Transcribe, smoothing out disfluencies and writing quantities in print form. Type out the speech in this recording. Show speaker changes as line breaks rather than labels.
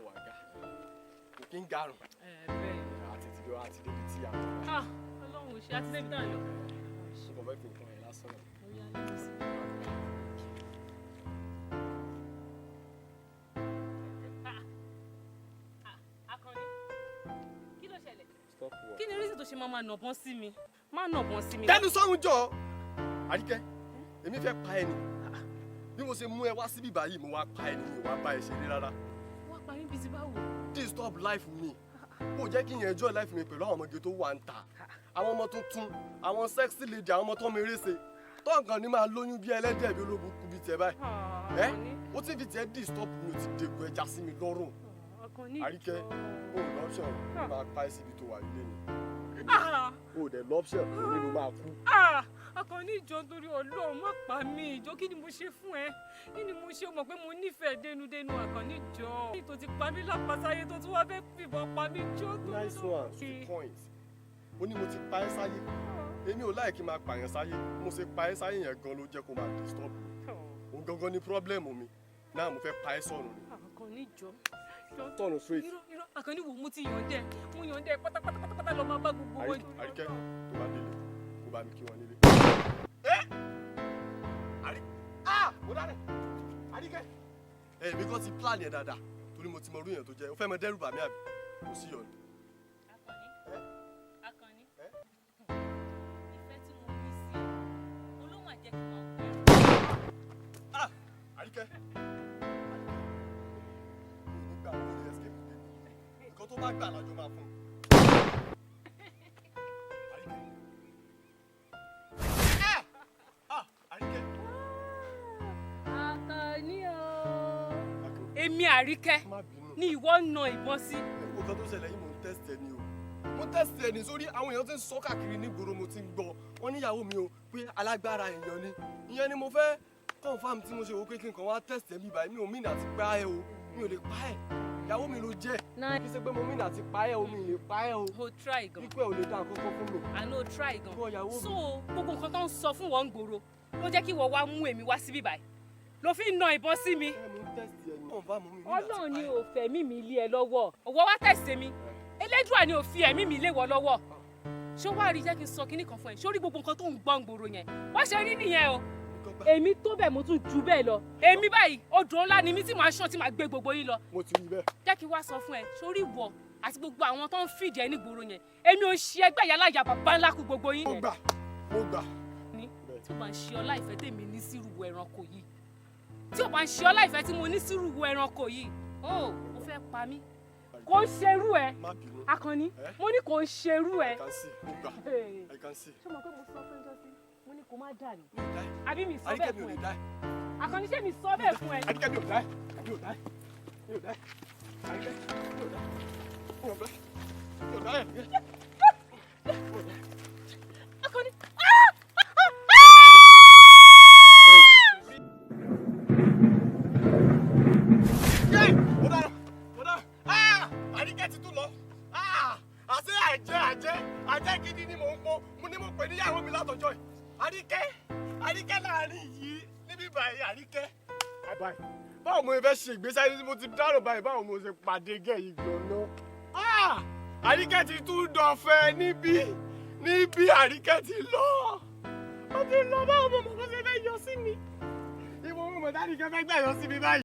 wà ga kò kí ń garùn.
Bẹ́ẹ̀
àti ti lọ àti débi tí a mọ̀.
Ọlọ́run ò ṣe àti débi náà lọ.
ṣé mo fẹ́ fi nǹkan yẹn lásán náà.
Ó yá lẹ́yìn sí. Akànnì, kí ló ṣẹlẹ̀?
Stop work.
Kí ni reason tó ṣe máa nàbọ́n sí mi? Má nàbọ́n sí mi.
Dẹ́nu sọ́run jọ Àríkẹ́ èmi fẹ́ pa ẹni bí mo ṣe mú ẹ wá síbí báyìí mo wá pa ẹni mi wá bá ẹ ṣeré rárá.
Wọ́n pa yín bíi ti báwo?
Disturb life mi kò jẹ́ kí n enjoy life mi pẹ̀lú àwọn ọmọge tó wà ń ta àwọn ọmọ tuntun àwọn sexy lady àwọn ọmọ tó mi rése tó nǹkan ní máa lóyún bí ẹlẹ́dẹ̀ bí ológun kú bí tiẹ̀ báyìí ẹ́ ó ti fi tiẹ̀ disturb mi ò ti dègbò ẹja sí mi lọ́rùn. Àríkẹ́ o ò lọ́pṣọ̀n máa pa ẹ́ síbi tó wà nílé ni o ò dẹ̀ lọ́pṣọ̀n èmi ló máa kú.
Akànnì ìjọ torí Ọlọ́run má pa mí ìjọ kí ni mo ṣe fún ẹ kí ni mo ṣe mọ̀ pé mo nífẹ̀ẹ́ dénúdénú Akànnì ìjọ ní tó ti pa mí lápasáyé tó tún wá fẹ́ fìbọn pa mí jọ tó lọ.
Nice one, sweet point. Ó ní mo ti pa ẹ́ sáyé èmi ò láì kí n máa pààyàn sáyé mo ṣe pa ẹ́ sáyé yẹn gan ló jẹ́ kó máa disturb mi òun gangan ni problem mi náà mo fẹ́ pa ẹ́ sọ̀rùn ni.
Akànnì ìjọ
tọ̀nù straight.
Akànnì wo mo ti yànjẹ́ pátápátá lọ máa bá gbogbo wọn.
Àríkẹ́ tó bá délé kó bá mi kí wọn nílé. Mo dáre Àríkẹ́ èmi kan ti plan yẹn dáadáa torí mo ti mọ orú yẹn tó jẹ́ o fẹ́ mọ dẹ́rù bà mí àbí kò sí yọ̀nù.
Akànnì ìfẹ́ tí mo ní sí olóhùn àjẹ́ kí n máa wọ.
Àríkẹ́ nígbà wo ni escape dé nǹkan tó bá gbà lájọ máa fún un.
Èmi Àríkẹ́ ni ìwọ na ìbọn sí.
Nǹkan tó ṣẹlẹ̀ yìí mò ń test ẹ ni o. Mo test ẹ ní sórí àwọn èèyàn tí ń sọ káàkiri nígboro mo ti ń gbọ́. Wọ́n níyàwó mi o pé alágbára èèyàn ni. Ìyẹn ni mo fẹ́ confirm tí mo ṣe wò pé kí nǹkan wá test ẹ bí báyìí. Mi ò mí àti pa ẹ o. Mi ò lè pa ẹ. Ìyàwó mi ló jẹ́. Kì í ṣe pé mo mí àti pa ẹ o. Mi ò lè pa ẹ o.
O try gan.
Ikú ẹ ò lè dá àkọ́kọ́ fún mi.
Àná o try gan.
Ìyàwó mi.
So gbogbo nǹkan tó ń sọ fún wọn gbòòrò ló jẹ́ kí wọ́n wá mú èmi wá síbí báyìí. Ló fi ń na ìbọn sí mi. Ọlọ́run ni ò fẹ̀mí mi lé ẹ lọ́wọ́. Òwò wá tẹ̀sẹ̀ mi. Elédùà ni ò fi ẹ̀mí mi lé wọ lọ́wọ́. Ṣé wàá rí jẹ́ kí n sọ kinní kan fún ẹ? Sórí gbogbo nǹkan tó ń gbọ́n gbòòrò yẹn. Wọ́n ṣe rí nìyẹn o. Èmi tó bẹ̀ mo tún ju bẹ́ẹ̀ lọ. Èmi báyìí odò ńlá ni mí tí màá ṣàn tí màá gbé gbogbo yín lọ.
Mo ti rí bẹ́ẹ̀.
Jẹ́ kí wá sọ fún ẹ. Sórí ìwọ àti gbogbo àwọn tó ń fìdí ẹ ní gbòòrò yẹn. Èmi ò ṣe ẹgbẹ́ ìyá láyà bàbá ńlá kú gbogbo yín.
Mo gbà.
Tí ó bá ń ṣe ọlá ìfẹ́ tèmi ní sírùwọ̀ ẹranko yìí. Tí ó bá ń ṣe ọlá ìfẹ́ tí mo ní sírùwọ̀ ẹranko yìí. Ó fẹ́ pa mí. Kò ṣerú ẹ. Akànnì, mo ní kò ṣerú ẹ.
I can see.
Ṣé mo pé mo sọ fún ẹjọ́ sí? Mo ní kò má dà ní. Àbí mi sọ bẹ́ẹ̀ fún ẹ. Akànnì ṣé mi sọ bẹ́ẹ̀ fún ẹ?
Àríkẹ́ mi ò dá ẹ. Mi ò dá ẹ. Mi ò dá ẹ. Àríkẹ́ mi ò dá ẹ. Mi ò dá ẹ. Mi ò dá ẹ.
Akànnì.
Àríkẹ́ ti tún lọ. Àṣé àjẹ́ gidi ni mò ń pọ̀. Mo ní mo pè níyàwó mi látọjọ́ yìí. Àríkẹ́ láàrin yìí níbí báyìí Àríkẹ́. Báwo mo fẹ́ ṣe ìgbésí ayé tí mo ti dárò báyìí báwo mo ṣe pàdé gẹ̀ yìí gan-an. Àríkẹ́ ti tún dọ̀fẹ́ níbí Àríkẹ́ ti lọ. Ó ti lọ báwo mo mọ̀ kó ṣe fẹ́ yọ sí mi. Ìwọ mo mọ̀ tí Àríkẹ́ fẹ́ gbà yọ sí mi báyìí.